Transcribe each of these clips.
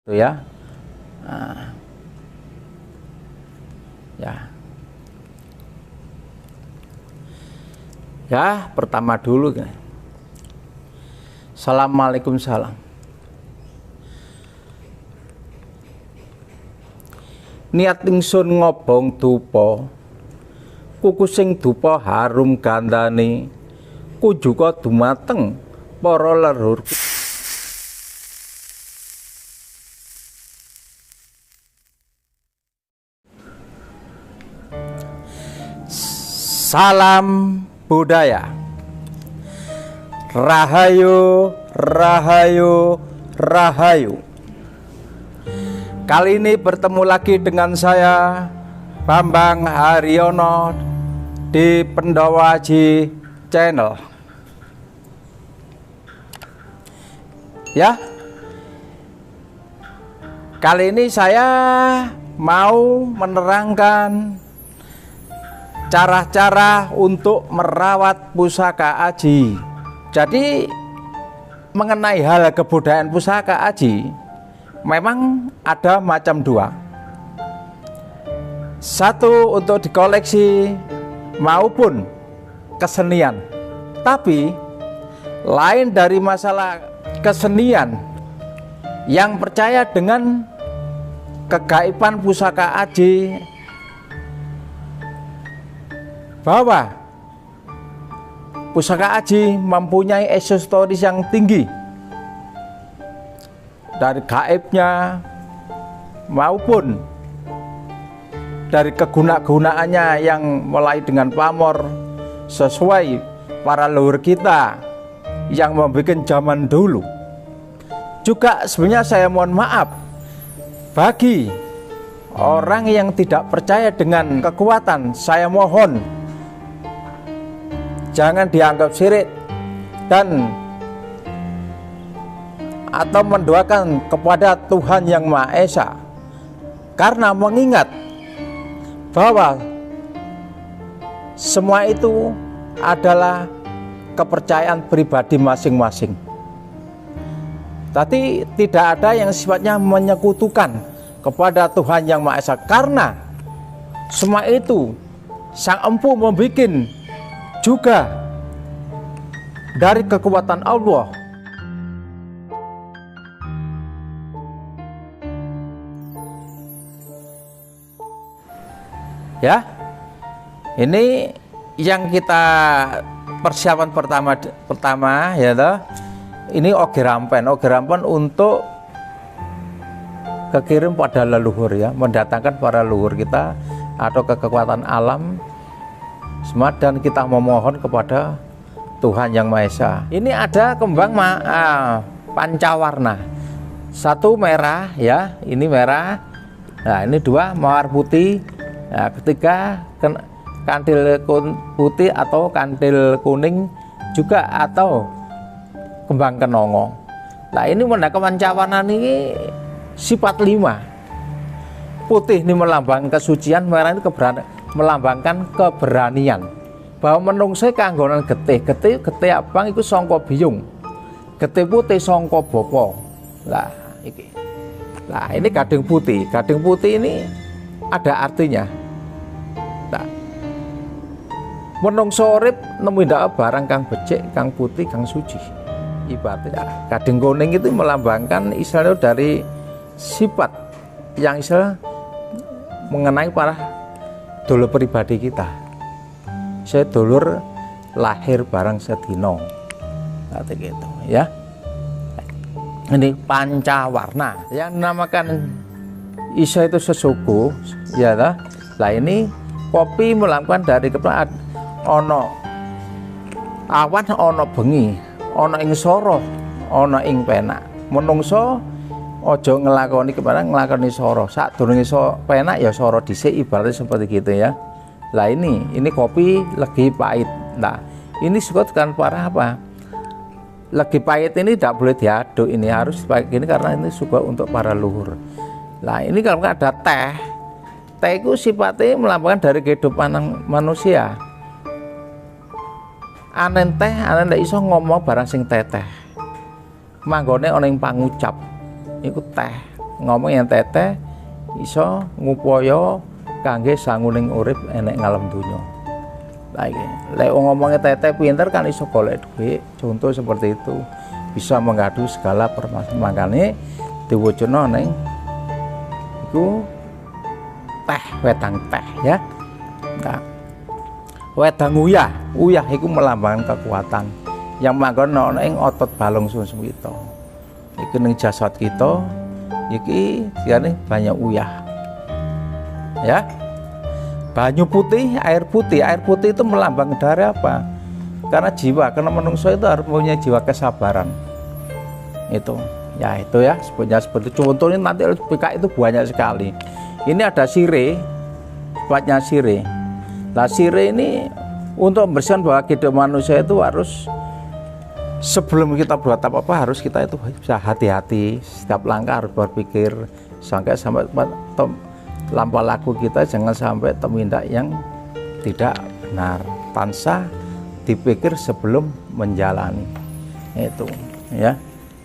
ya. Nah, ya pertama dulu kan. Assalamualaikum salam. Niat ingsun ngobong dupa, kuku sing dupa harum gandane, kujuka dumateng para leluhur. Salam budaya. Rahayu, rahayu, rahayu. Kali ini bertemu lagi dengan saya Bambang Haryono di Pendawa Haji Channel. Ya. Kali ini saya mau menerangkan cara-cara untuk merawat pusaka aji. Jadi mengenai hal kebudayaan pusaka aji memang ada macam dua. Satu untuk dikoleksi maupun kesenian. Tapi lain dari masalah kesenian yang percaya dengan kegaiban pusaka aji, bahwa pusaka aji mempunyai esoteris yang tinggi dari gaibnya maupun dari kegunaannya yang mulai dengan pamor sesuai para leluhur kita yang membuat zaman dulu. Juga sebenarnya saya mohon maaf bagi orang yang tidak percaya dengan kekuatan, saya mohon jangan dianggap syirik dan atau mendoakan kepada Tuhan Yang Maha Esa, karena mengingat bahwa semua itu adalah kepercayaan pribadi masing-masing. Tapi tidak ada yang sifatnya menyekutukan kepada Tuhan Yang Maha Esa, karena semua itu Sang Empu membuat juga dari kekuatan Allah. Ya, ini yang kita persiapan pertama ya toh. Ini oge rampen untuk kekirim pada leluhur ya, mendatangkan para leluhur kita atau ke kekuatan alam semua, dan kita memohon kepada Tuhan Yang Maha Esa. Ini ada kembang pancawarna, satu merah ya, ini merah. Nah ini dua mawar putih. Nah, ketiga kandil putih atau kandil kuning juga, atau kembang kenongo. Nah ini mendapat pancawarna ini sifat 5. Putih ini melambangkan kesucian, merah ini melambangkan keberanian. Bahwa menungso kanggonan getih abang itu sangka biyung, getih putih sangka bapa. Lah iki. Nah ini gading putih ini ada artinya. Nah, menungso urip nemu ndak barang kang becik, kang putih, kang suci. Ibaratnya gading kuning itu melambangkan istilahnya dari sifat yang istilah mengenai para dulur pribadi kita. Saya dulur lahir barang sedino. Kata gitu ya. Ini pancawarna yang dinamakan Isa itu sesuku ya lah. Lah ini kopi melakukan dari kepala ono awan, ono bengi, ono ing soro, ono ing penak. Menungso ojo ngelakoni kepada ngelakoni soro. Saat durunge penak ya soro dhisik, ibaratnya seperti gitu ya. Lah ini kopi lagi pahit. Nah ini disebutkan para apa? Lagi pahit ini tidak boleh diaduk, ini harus seperti ini karena ini juga untuk para luhur. Nah ini kalau ada teh itu sifatnya melambangkan dari kehidupan manusia. Anen teh, anen ndak iso ngomong barang sing teteh. Manggone ana ing pangucap. Iku teh. ngomong yang teteh iso ngupaya kangge sanguning urip enek ngalem donya. Lah iki lek ngomongnya teteh pinter kan iso golek duit, contoh seperti itu, bisa mengadu segala permasalahan. Makane diwujudno ning iku teh, wedang teh ya. Nah, wedang uyah, uyah iku melambangkan kekuatan yang manggon ana ing otot balung sumsum kita. Iki ning jasad kita iki diane banyak uyah. Ya. Banyu putih, air putih. Air putih itu melambang dari apa? Karena jiwa, karena manusia itu harus punya jiwa kesabaran. Itu. Ya itu ya, sebenarnya seperti contohnya nanti PK itu banyak sekali. Ini ada sirih, sifatnya sirih. Nah sirih ini untuk membersihkan bahwa kehidupan manusia itu harus, sebelum kita buat apa-apa harus kita itu bisa hati-hati, setiap langkah harus berpikir sampai lampau laku kita jangan sampai tumindak yang tidak benar, tanpa dipikir sebelum menjalani. Itu ya.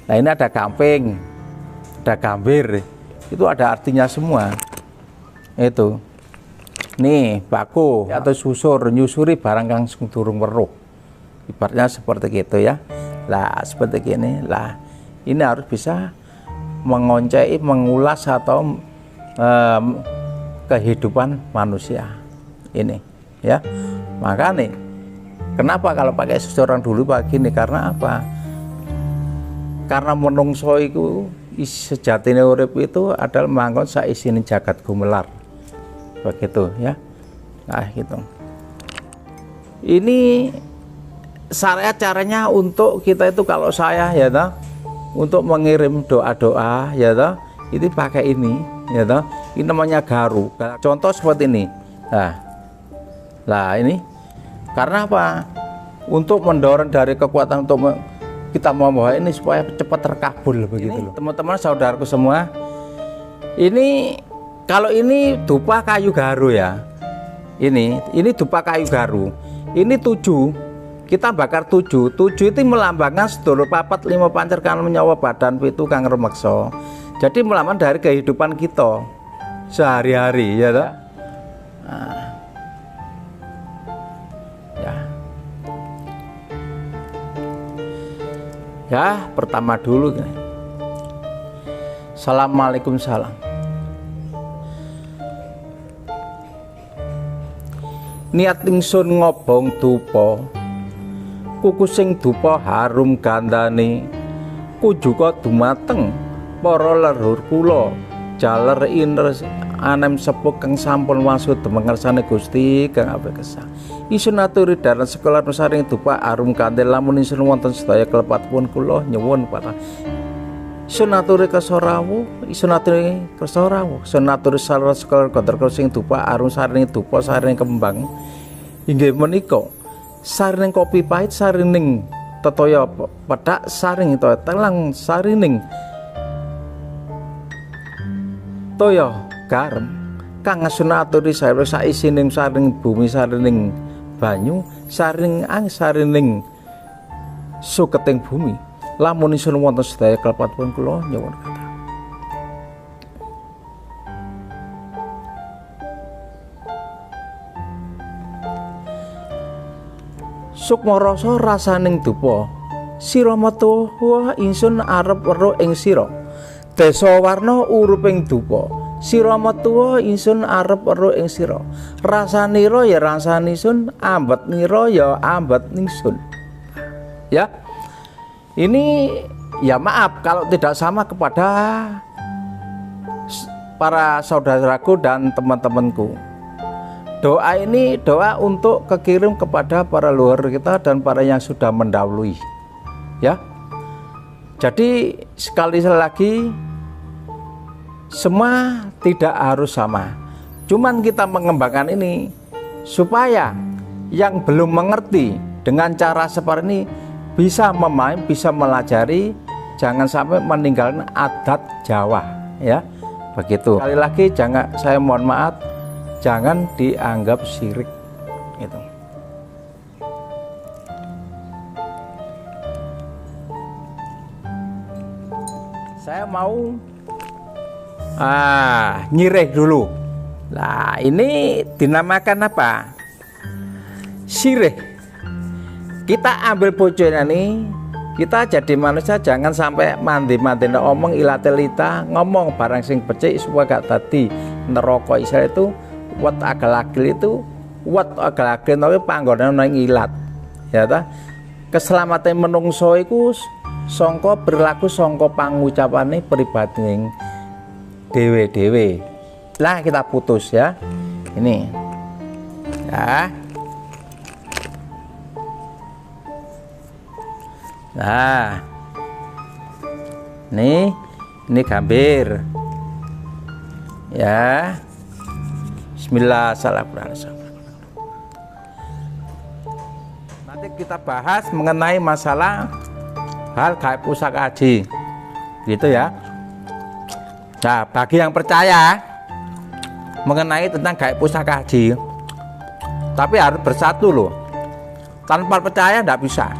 Nah ini ada gamping, ada gambir, itu ada artinya semua. Itu nih baku atau susur, nyusuri barang kang durung weruh, ibaratnya seperti gitu ya. Lah seperti gini lah, ini harus bisa mengoncei, mengulas atau kehidupan manusia ini ya. Makanya kenapa kalau pakai susuran dulu begini, karena apa? Karena menungso iku sejatine urip itu adalah manggon saisine jagat gumelar, begitu ya. Nah gitu, ini syariat caranya untuk kita itu, kalau saya ya toh, untuk mengirim doa-doa ya toh, itu pakai ini ya toh. Ini namanya garu. Contoh seperti ini. Nah ini karena apa? Untuk mendorong dari kekuatan untuk kita membawa ini supaya cepat terkabul begitu loh. Teman-teman saudaraku semua, ini kalau ini dupa kayu garu ya. Ini dupa kayu garu. Ini 7. Kita bakar 7. 7 itu melambangkan sedulur papat 5 pancer kan menyawa badan pitu kang remeksa. Jadi melambangkan dari kehidupan kita sehari-hari ya toh. Nah, ya pertama dulu kan. Assalamualaikum salam. Niat ingsun ngobong dupa, kuku sing dupa harum gandane, kujuka dumateng para leluhur kula jaler iner anem sepuh kang sampun wasud mengersane Gusti kang apik kesah. Isun aturi daran sekolah nusaring dupa arum kanthi lamun isun wonten sedaya klepatipun kula nyuwun para isun aturi kesorawu, isun aturi kesorawu, isun aturi salah sekolah konter sing dupa arum saring dupa saring kembang inggih menika saring kopi pahit saring tetaya pedak saring toya telang sarining toya garam kang sunaturi saisining saring bumi saring banyu saring sarining suketing bumi lamun isun wonten sedaya klepatipun kula nyuwun kathah. Sukma rasa rasaning dupa sira metu wah ingsun arep weruh ing sira. Desa warna uruping dupa sira metuwa ingsun arep weruh ing sira. Rasanira ya rasanisun, ambetnira ya ambetningsun. Ya. Ini ya maaf kalau tidak sama kepada para saudaraku dan teman-temanku. Doa ini doa untuk kekirim kepada para leluhur kita dan para yang sudah mendahului. Ya. Jadi sekali lagi semua tidak harus sama. Cuman kita mengembangkan ini supaya yang belum mengerti dengan cara seperti ini bisa memahami, bisa melajari, jangan sampai meninggalkan adat Jawa ya. Begitu. Sekali lagi jangan, saya mohon maaf, jangan dianggap syirik itu. Saya mau Nyirih dulu. Nah, ini dinamakan apa? Sirih. Kita ambil bojone nih, kita jadi manusia jangan sampai mandi-mandi omong ilatelita ngomong barang sing becik supaya gak tadi neraka Israel itu wat agel-agel itu wat agel-agel tapi panggonan nang ilat. Ya ta? Keselamatan menungso iku sangka berlaku sangka pangucapane pribadine dewe-dewe. Lah kita putus ya. Ini. Ya. Nah. Ini gambir. Ya. Bismillah, assalamualaikum. Nanti kita bahas mengenai masalah hal gaib pusaka haji. Gitu ya. Nah, bagi yang percaya mengenai tentang gaib pusaka haji, tapi harus bersatu loh. Tanpa percaya tidak bisa.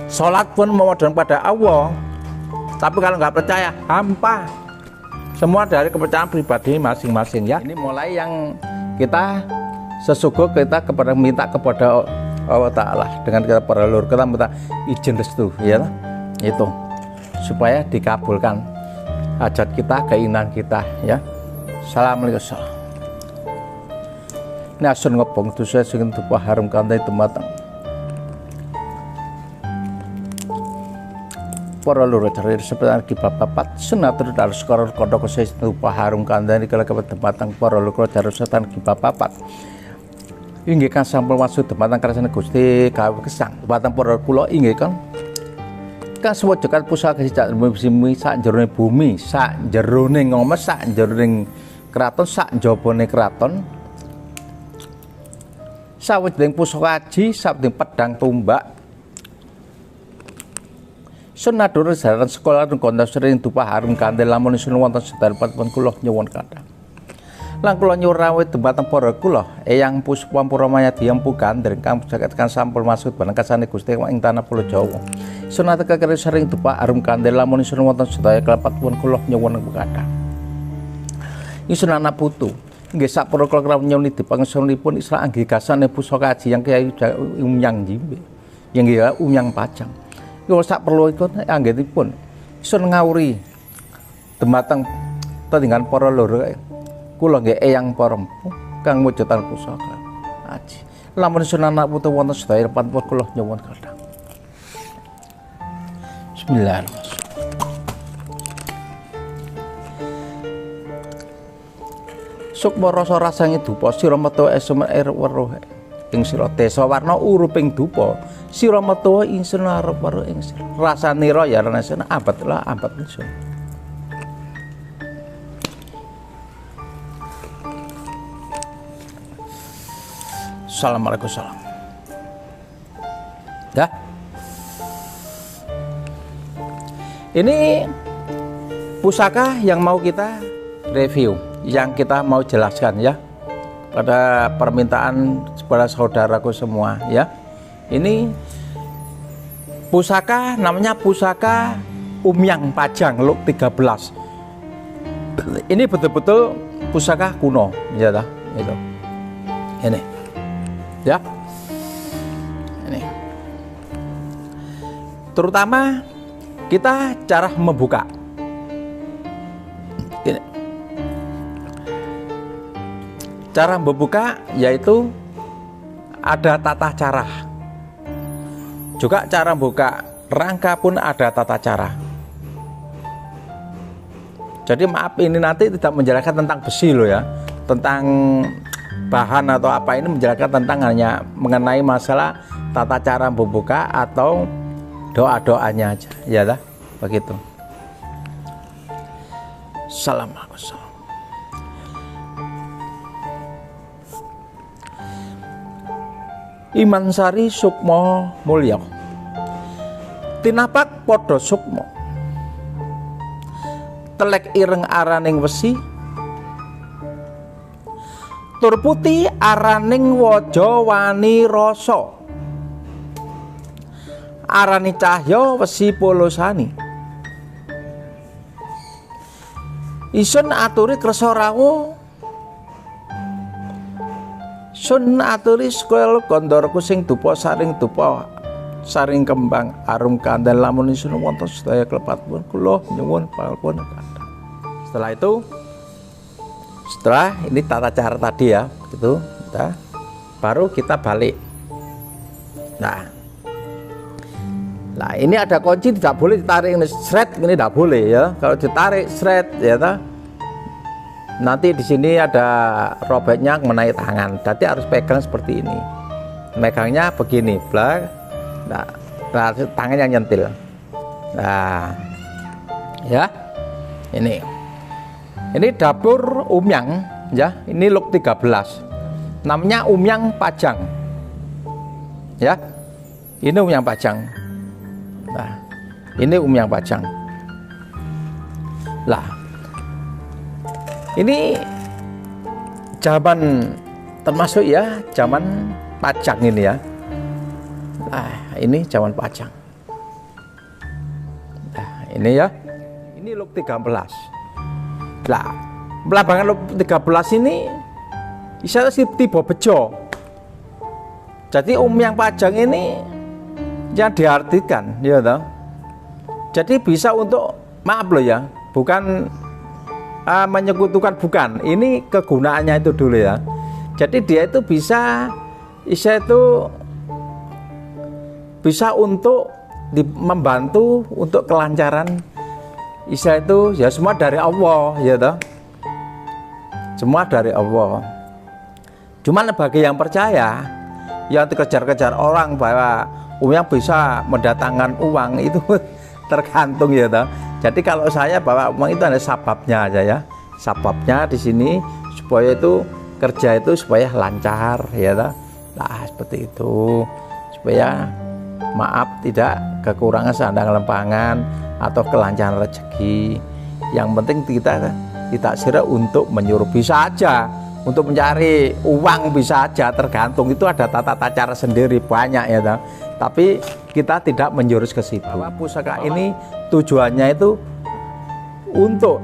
Sholat pun memohon pada Allah, tapi kalau nggak percaya hampa. Semua dari kepercayaan pribadi masing-masing ya. Ini mulai yang kita sesungguh kita minta kepada Allah Ta'ala dengan kita para leluhur, kita minta izin restu ya, itu supaya dikabulkan hajat kita, keinginan kita ya. Assalamualaikum. Ini asun ngobong dosa sing tupa harum kanthi tumateng para leluhur cari sepetan ki papat senatur dalus koror kodok sing tupa harum kanthi kala kepetematan para leluhur cari setan ki papat inggih kan sampun maksud tematang kersane Gusti kawuh gesang tematang para kula inggih kan kasuwajakan pusaka sejak bumi sak jerone bumi, sak jerone ngomes, sak jerone kraton, sak njabane kraton. Sawijining pusaka haji, sawijining pedang tumbak. Senadur jaran sekolah kontas sering dupa harum kanthi lamun sun wonten sedherek pun kula nyuwun kathah. Lang kula nyuwun rawuh dumateng para kula eyang Puspampura Mayadi Empu Gandring kang jagatkan sampun maksud bareng kasane Gusti ing tanah Pulo Jawa. Sunata kekeri sering dupa harum kanthi lamun sun wonten sedaya kelepat pun kula nyuwun kathah. Isun anak putu nggih sapura kula nyuwun dipangsunipun Isra anggigasane pusaka haji yang Kyai Umyang Jimbe. Yang nggih Umyang Pajang. Kula sak perlu ikut anggenipun isun ngawuri dumateng tetinggan para leluhur kula nggih eyang para empu kang mujudan pusaka haji. Lamun isun anak putu wonten sedaya pun kula nyuwun kathah. Bismillahirrahmanirrahim. Sukma rasa rasange dupa sira metu esumen weruh ing sira desa warna uruping dupa sira metu ingsun arep weruh ing sira rasanira ya rasane abad lah abad ingsun. Assalamualaikum salam. Ya. Ini pusaka yang mau kita review, yang kita mau jelaskan ya pada permintaan kepada saudaraku semua ya. Ini pusaka namanya pusaka Umyang Pajang Luk 13. Ini betul-betul pusaka kuno ya dah itu. Ini ya. Ini. Terutama kita cara membuka. Ini. Cara membuka yaitu ada tata cara. Juga cara membuka rangka pun ada tata cara. Jadi maaf ini nanti tidak menjelaskan tentang besi loh ya, tentang bahan atau apa, ini menjelaskan tentang hanya mengenai masalah tata cara membuka atau doa-doanya aja ya dah begitu. Assalamualaikum. Imansari Sukma Mulya tinapak padha sukma telek ireng araning wesi tur putih araning waja wani rasa arani cahya wesi polosani isun aturi kersa rawuh, sun aturi sekul kondorku sing dupa saring kembang arum kandel lamun isun wonten sedaya klepatipun kula nyuwun pangapunten kathah. Setelah ini tata cara tadi ya, gitu, baru kita balik. Nah, ini ada kunci, tidak boleh ditarik ini seret, ini tidak boleh ya. Kalau ditarik seret ya, nanti di sini ada robeknya mengenai tangan. Jadi harus pegang seperti ini. Megangnya begini, blak. Nah, tangan yang nyentil. Nah, ya, ini dapur Umyang ya. Ini luk 13. Namanya Umyang Pajang. Ya. Ini Umyang Pajang. Nah, ini Umyang Pajang. Lah, ini zaman termasuk ya zaman Pajang ini ya. Nah, ini zaman Pajang. Nah, ini ya. Ini luk 13. Lah, belambangan luk 13 ini istilahnya si tiba bejo. Jadi Umyang Pajang ini yang diartikan ya toh. Jadi bisa untuk, maaf loh ya, bukan menyekutukan, bukan. Ini kegunaannya itu dulu ya. Jadi dia itu bisa untuk membantu untuk kelancaran itu ya, semua dari Allah ya toh. Semua dari Allah. Cuman bagi yang percaya, yang dikejar-kejar orang bahwa Umyang bisa mendatangkan uang itu tergantung ya toh. Jadi kalau saya bahwa uang itu ada sababnya aja ya. Sababnya di sini supaya itu kerja itu supaya lancar ya toh. Nah, seperti itu. Supaya maaf tidak kekurangan sandang lempangan atau kelancaran rezeki. Yang penting kita ditaksir untuk menyuruh, bisa aja untuk mencari uang, bisa aja, tergantung, itu ada tata cara sendiri banyak ya toh. Tapi kita tidak menjurus ke situ. Bahwa pusaka ini tujuannya itu untuk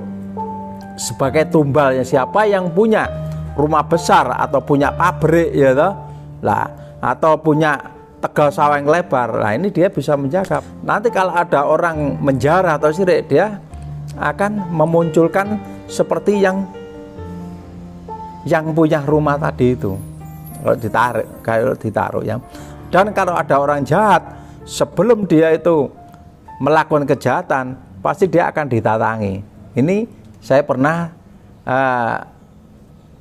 sebagai tumbalnya siapa yang punya rumah besar atau punya pabrik ya toh. Lah, atau punya tegal sawah yang lebar. Nah, ini dia bisa menjaga. Nanti kalau ada orang menjara atau sirik, dia akan memunculkan seperti yang punya rumah tadi itu. Kalau ditaruh ya. Dan kalau ada orang jahat, sebelum dia itu melakukan kejahatan, pasti dia akan ditatangi. Ini saya pernah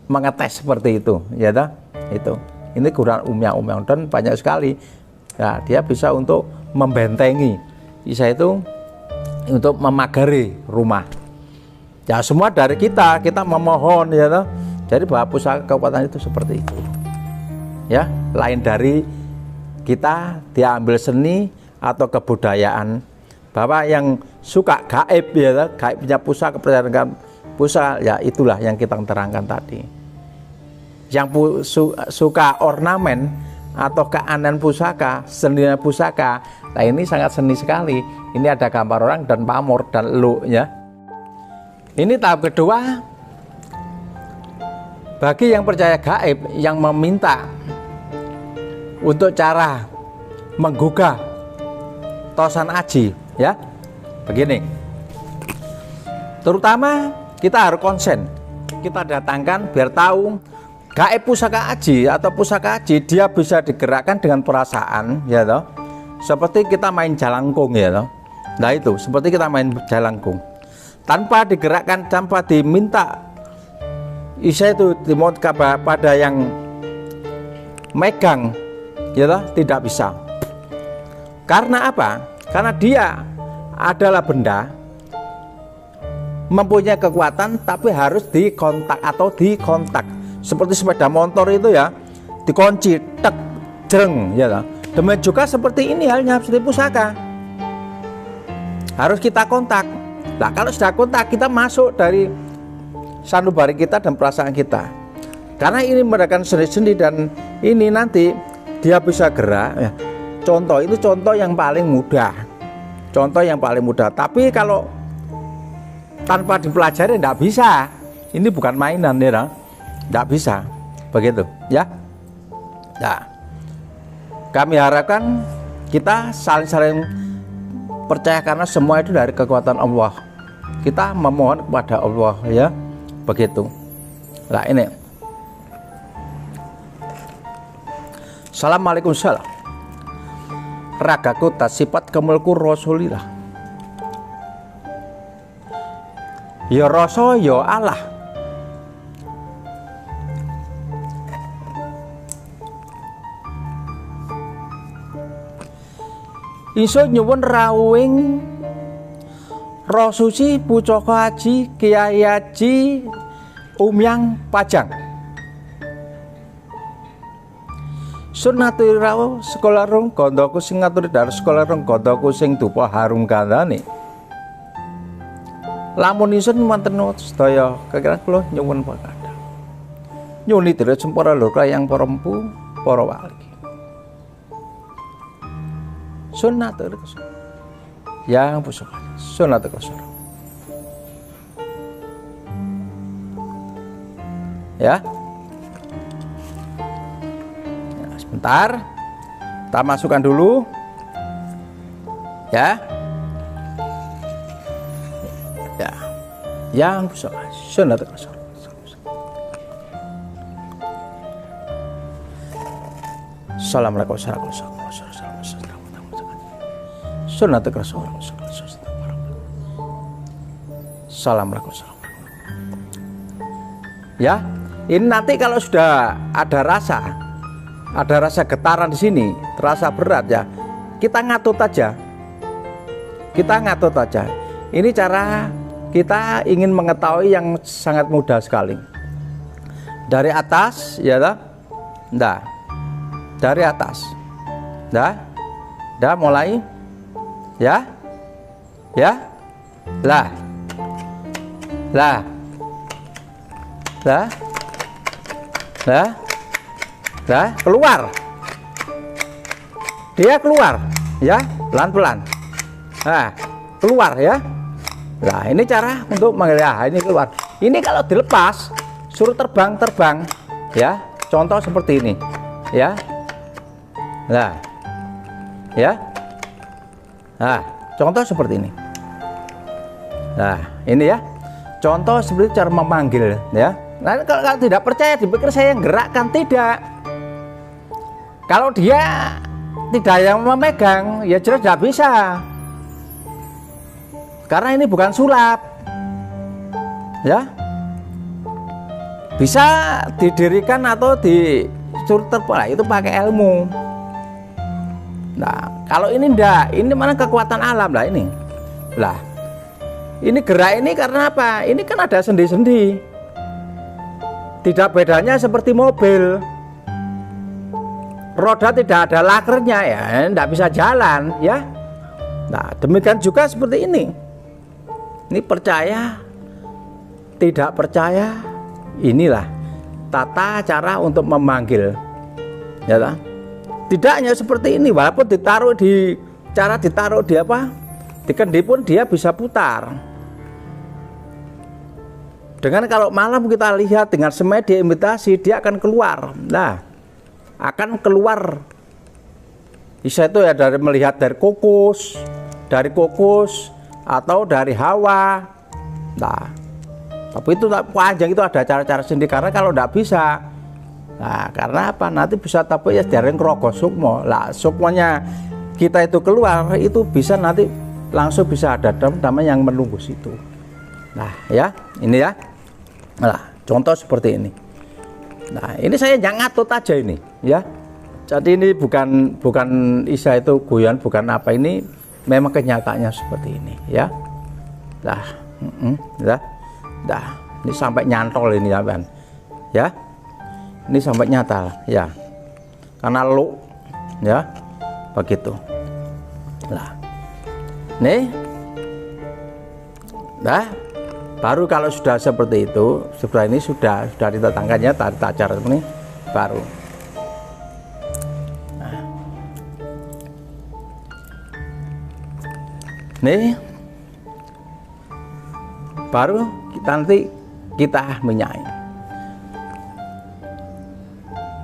mengetes seperti itu, ya toh. Itu. Ini kurang Umyang dan banyak sekali. Nah, dia bisa untuk membentengi, bisa itu untuk memagari rumah. Ya, semua dari kita memohon ya toh. Jadi bahwa pusaka kekuatan itu seperti itu. Ya, lain dari kita diambil seni atau kebudayaan, bahwa yang suka gaib ya toh, gaibnya pusaka, kepercayaan pusaka, ya itulah yang kita terangkan tadi. Yang suka ornamen atau keanehan pusaka, seni pusaka, nah ini sangat seni sekali. Ini ada gambar orang dan pamor dan lu ya. Ini tahap kedua. Bagi yang percaya gaib, yang meminta untuk cara menggugah tosan aji ya, begini. Terutama kita harus konsen, kita datangkan biar tahu gaib pusaka aji atau pusaka aji, dia bisa digerakkan dengan perasaan ya toh. Seperti kita main jalangkung ya toh. Nah itu seperti kita main jalangkung, tanpa digerakkan, tanpa diminta isa itu pada yang megang ya toh, tidak bisa. Karena apa? Karena dia adalah benda mempunyai kekuatan, tapi harus dikontak atau dikontak. Seperti sepeda motor itu ya, dikunci, tek, jreng ya toh. Demikian juga seperti ini halnya seperti pusaka. Harus kita kontak. Nah, kalau sudah kontak, kita masuk dari sanubari kita dan perasaan kita. Karena ini merupakan seni-seni dan ini nanti dia bisa gerak ya. Contoh, itu contoh yang paling mudah. Contoh yang paling mudah. Tapi kalau tanpa dipelajari tidak bisa. Ini bukan mainan ya, tidak bisa begitu ya. Nah, kami harapkan kita saling percaya karena semua itu dari kekuatan Allah. Kita memohon kepada Allah ya, begitu. Nah ini. Assalamualaikum salam. Ragaku tak sifat kemulku Rasulillah. Ya Rasul ya Allah. Iso nyuwun rawuhing Roh Suci Pucaka Haji Kiai Haji Umyang Pajang. Sunaturi rawuh sekolah rong kondoku sing ngaturi dar sekolah rong kondoku sing dupa harum kandhane. Lamun isun wonten sedaya kekiran kula nyuwun pakadang. Nyuni dherek sempara lur kayang para empu para wali. Sunaturi yang pusaka sunaturi kasara. Ya. Sebentar, kita masukkan dulu ya. Ya, yang pusaka sunaturi kasara. Assalamualaikum warahmatullahi wabarakatuh. Sunaturi kasara. Assalamualaikum. Ya, ini nanti kalau sudah ada rasa getaran di sini, terasa berat ya, kita ngatut aja. Ini cara kita ingin mengetahui yang sangat mudah sekali. Dari atas, ya dah, dari atas, dah, mulai, ya, lah, keluar, dia keluar, ya, pelan-pelan, keluar ya. Nah ini cara untuk mengambil, ini keluar. Ini kalau dilepas, suruh terbang, ya. Contoh seperti ini, ya. Nah, ya. Nah, contoh seperti ini. Nah, ini ya. Contoh seperti cara memanggil, ya. Nah, kalau tidak percaya dipikir saya yang gerakkan, tidak. Kalau dia tidak yang memegang, ya jelas tidak bisa. Karena ini bukan sulap, ya. Bisa didirikan atau disuruh terpola itu pakai ilmu. Nah, kalau ini enggak, ini mana kekuatan alam lah ini. Lah, ini gerak ini karena apa? Ini kan ada sendi-sendi. Tidak bedanya seperti mobil. Roda tidak ada lakernya ya, enggak bisa jalan ya. Nah, demikian juga seperti ini. Ini percaya, tidak percaya, inilah tata cara untuk memanggil. Ya tak? Tidak hanya seperti ini, walaupun ditaruh di apa? Di kendi pun dia bisa putar. Dengan kalau malam kita lihat dengan semedi imitasi, dia akan keluar. Nah, akan keluar. Bisa itu ya dari melihat dari kokus atau dari hawa. Nah, tapi itu panjang, itu ada cara-cara sendiri karena kalau tidak bisa. Nah, karena apa? Nanti bisa tapi ya dari rogo sukmo. Lah, sukmonya kita itu keluar itu bisa nanti langsung bisa ada namanya yang menunggu situ. Nah, ya, ini ya. Nah, contoh seperti ini. Nah, ini saya yang ngatut aja ini, ya. Jadi ini bukan isa itu guyon, bukan apa, ini memang kenyataannya seperti ini, ya. Nah, ini sampai nyantol ini ya, Ban. Ya. Ini sampai nyata, ya. Karena lu, ya, begitu. Nah, nih, nah, baru kalau sudah seperti itu, setelah ini sudah ditetangkannya tata cara ini baru. Nah. Nih, baru nanti kita minyai.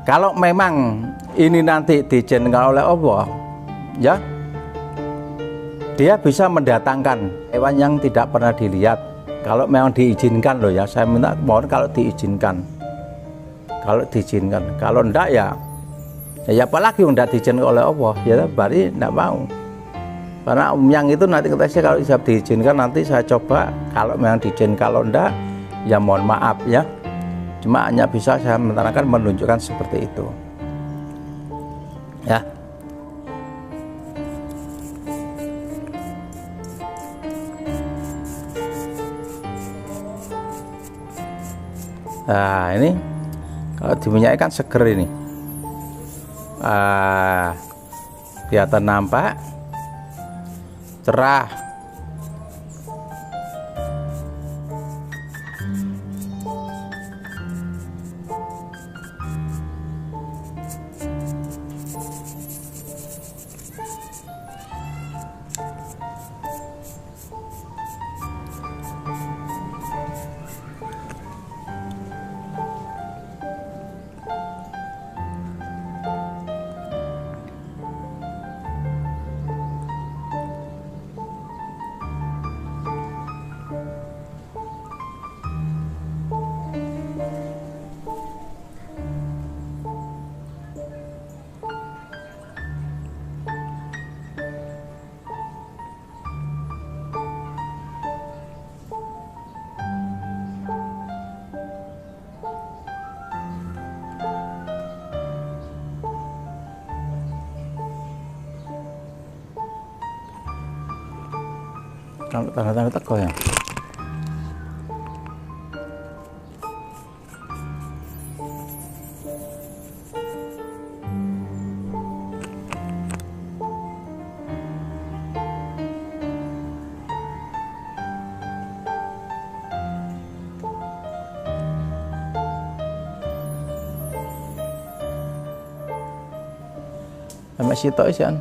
Kalau memang ini nanti diizinkan oleh Allah, ya, dia bisa mendatangkan hewan yang tidak pernah dilihat. Kalau memang diizinkan loh ya, saya minta mohon kalau diizinkan. Kalau diizinkan, kalau enggak ya apalagi yang enggak diizinkan oleh Allah, ya berarti enggak mau. Karena yang itu nanti saya kalau bisa diizinkan nanti saya coba, kalau memang diizinkan, kalau enggak ya mohon maaf ya. Cuma hanya bisa saya menerangkan, menunjukkan seperti itu. Ya. Nah, ini kalau diminyai kan seger ini. Kelihatan nampak cerah. Kalau tanda-tanda teko ya. Sampai situ isian.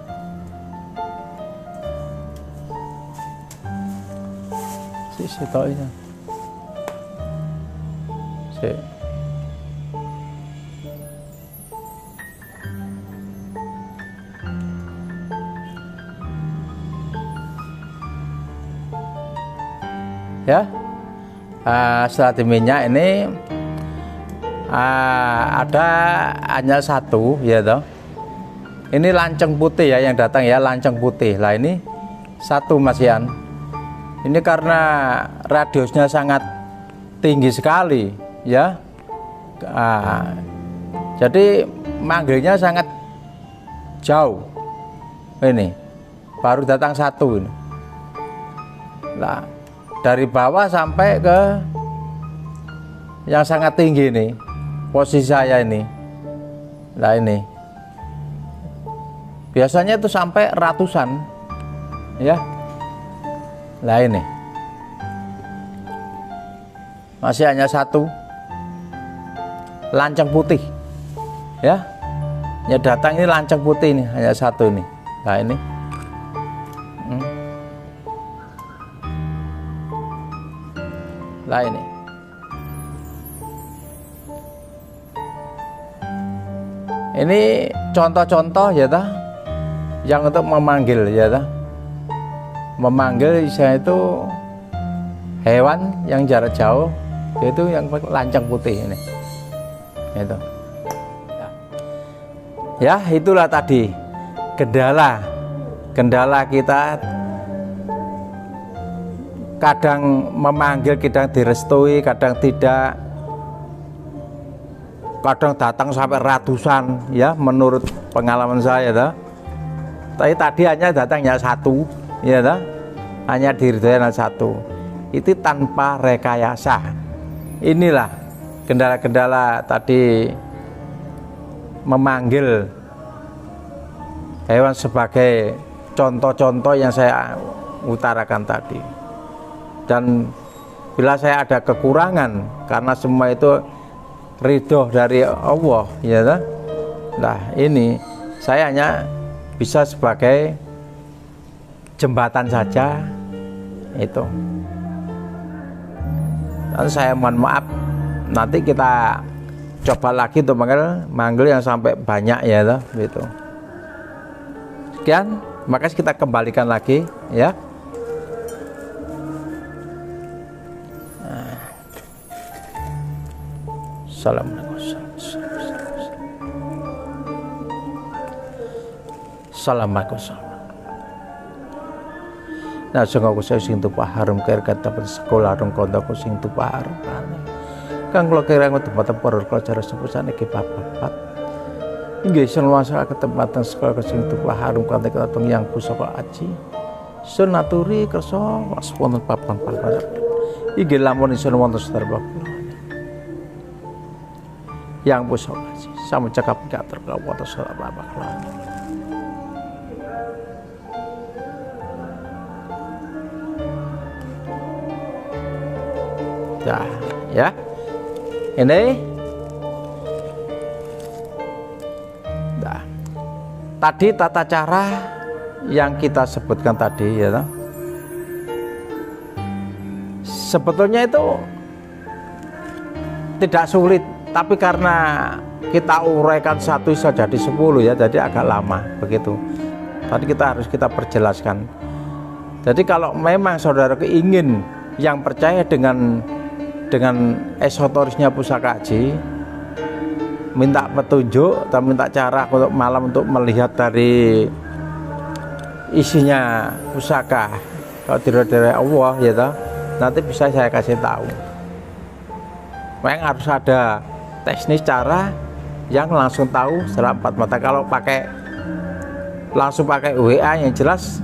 Situ aja. Ya, setelah diminyak ini ada hanya satu, ya toh. Ini lanceng putih ya yang datang ya, lanceng putih. Lah ini satu Mas Yan. Ini karena radiusnya sangat tinggi sekali, ya. Jadi manggilnya sangat jauh. Ini baru datang satu ini. Nah, dari bawah sampai ke yang sangat tinggi nih, posisi saya ini. Nah ini, biasanya itu sampai ratusan, ya. Nah ini masih hanya satu lanceng putih, ya. Ya datang ini lanceng putih ini hanya satu ini. Nah ini, nah ini. Ini contoh-contoh ya ta, yang untuk memanggil ya ta. Memanggil saya itu hewan yang jarak jauh, yaitu yang lanceng putih ini. Itu. Ya, itulah tadi kendala kita, kadang memanggil, kadang direstui, kadang tidak, kadang datang sampai ratusan, ya menurut pengalaman saya dah. Tapi tadi hanya datangnya satu, ya dah, hanya diridhoi satu. Itu tanpa rekayasa. Inilah kendala-kendala tadi memanggil hewan sebagai contoh-contoh yang saya utarakan tadi. Dan bila saya ada kekurangan, karena semua itu ridho dari Allah, ya dah. Nah ini saya hanya bisa sebagai jembatan saja itu. Dan saya mohon maaf, nanti kita coba lagi untuk manggil yang sampai banyak ya toh, gitu. Sekian, makasih, kita kembalikan lagi ya. Assalamualaikum. Nah, sungguh saya sing tumpah harum kair kata sekolah rong kondaku sing tumpah harum kang kula kirang tempat para kala sepusan iki papat inggih senwasa ketempatan sekolah sing tumpah harum kanthi katong yang pusaka aji sunaturi kersa wonten papan inggih lamun isun wonten sedherek yang pusaka aji samucakap katur kawata salama baklan. Ya, ini tadi tata cara yang kita sebutkan tadi ya, sebetulnya itu tidak sulit, tapi karena kita uraikan satu bisa jadi 10 ya, jadi agak lama begitu. Tadi kita perjelaskan. Jadi kalau memang saudara ingin yang percaya dengan esoterisnya pusaka aji, minta petunjuk atau minta cara untuk malam untuk melihat dari isinya pusaka kalau dari Allah ya toh, nanti bisa saya kasih tahu. Memang harus ada teknis cara yang langsung tahu setelah 4 mata. Kalau langsung pakai WA yang jelas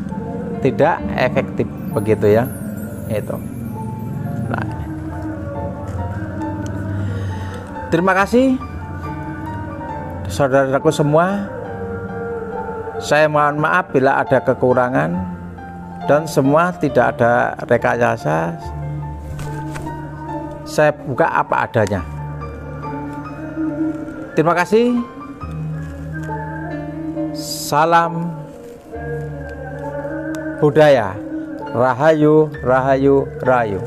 tidak efektif begitu ya, itu. Nah, terima kasih saudaraku semua. Saya mohon maaf bila ada kekurangan dan semua tidak ada rekayasa. Saya buka apa adanya. Terima kasih. Salam budaya. Rahayu, rahayu, rahayu.